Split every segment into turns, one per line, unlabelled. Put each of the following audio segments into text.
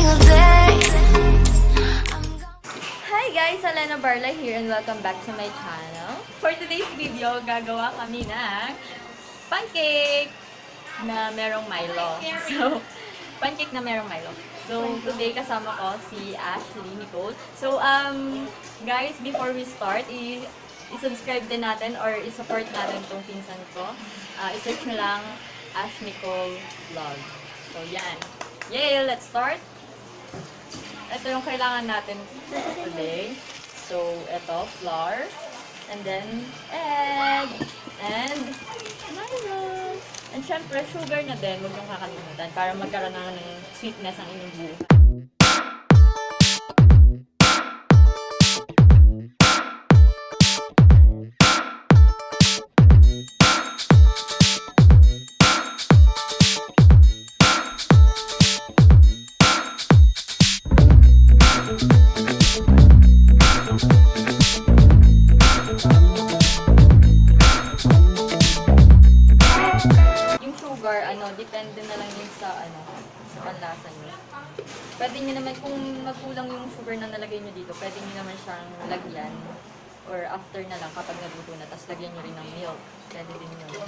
single day.
Hi guys! Alena Barlay here and welcome back to my channel. For today's video, gagawa kami ng pancake na merong Milo. So, pancake na merong Milo. So, today kasama ko si Ashley, Nichole. So, guys, before we start, i-subscribe din natin or i-support natin itong pinsan ko. I-search nyo lang Ash Nichole Vlog. So, yan. Yay! Let's start! Ito yung kailangan natin today. So, ito, flour. And then, egg. And, Milo. And syempre, sugar na din. Huwag yung kakalimutan para magkaroon ng sweetness ang inyong buhay. Depende na lang yun sa sa panlasa nyo. Pwede nyo naman, kung magkulang yung sugar na nalagay nyo dito, pwede nyo naman siyang lagyan or after na lang kapag naluto na, tapos lagyan nyo rin ng milk. Pwede din yun.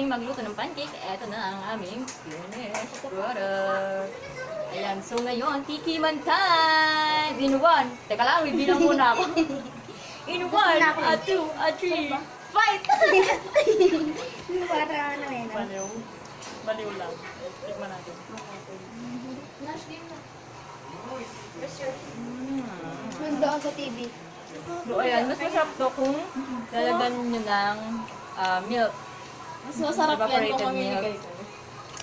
Magluto ng pancake, eto na ang aming finished product. Ayan, so ngayon, tikiman time! In one, teka lang, bibilang muna ako. In one, a two, a three, fight!
Para ano eh.
Baliw lang. Tikman natin.
Nash din na. Nandoon sa TV.
So ayan, mas masarap to kung lalagyan nyo ng milk.
Mas masarap yan kung mamimigay ko.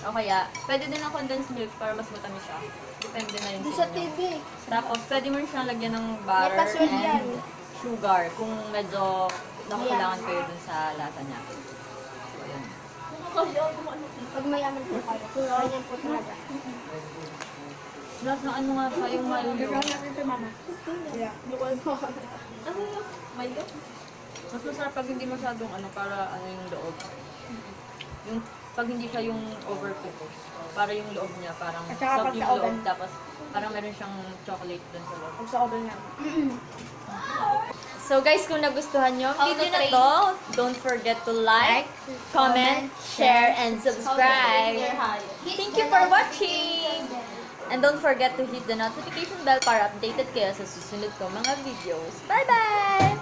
O kaya, pwede din ng condensed milk para mas matamis siya. Depende na yun
Di
sa
sa
inyo.
TV.
Tapos, pwede mo rin siyang lagyan ng butter
password yan.
and sugar kung medyo nakukulangan kayo dun sa lasa niya. So, ayan.
Pag mayaman po kayo, ganyan po talaga.
Lahat ng ano nga pa yung Milo.
natin ito, mama. Lukod mo.
Ano yung Milo? Mas masarap pag hindi masyadong para yung loob. Yung pag hindi siya yung overcook. Para yung loob niya, parang
At saka
soft
pag
yung
sa
loob.
oven.
Tapos parang meron siyang chocolate dun sa loob.
Pag sa oven na.
So guys, kung nagustuhan nyo ang video na to, don't forget to like, comment, share, and subscribe. Thank you for watching! And don't forget to hit the notification bell para updated kayo sa susunod ko mga videos. Bye-bye!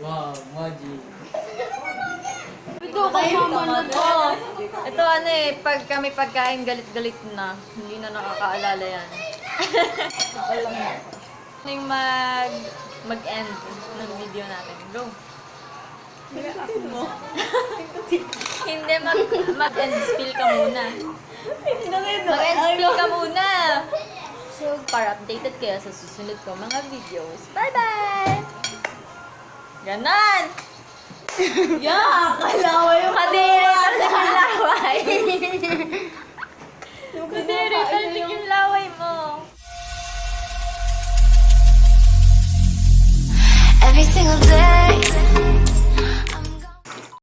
Wow, Moji.
Ito Ito pag kami pagkain galit-galit na. Hindi na nakakaalala yan. Yung mag-end ng video natin. Go! Hindi, mag-end spill ka muna. Mag-end spill ka muna. So, para updated kayo sa susunod ko mga videos. Bye-bye! Ganon!
Yeah! Kalaway yung
Kadiri, talsik yung laway. Kadiri, talsik yung laway mo.
Every single day.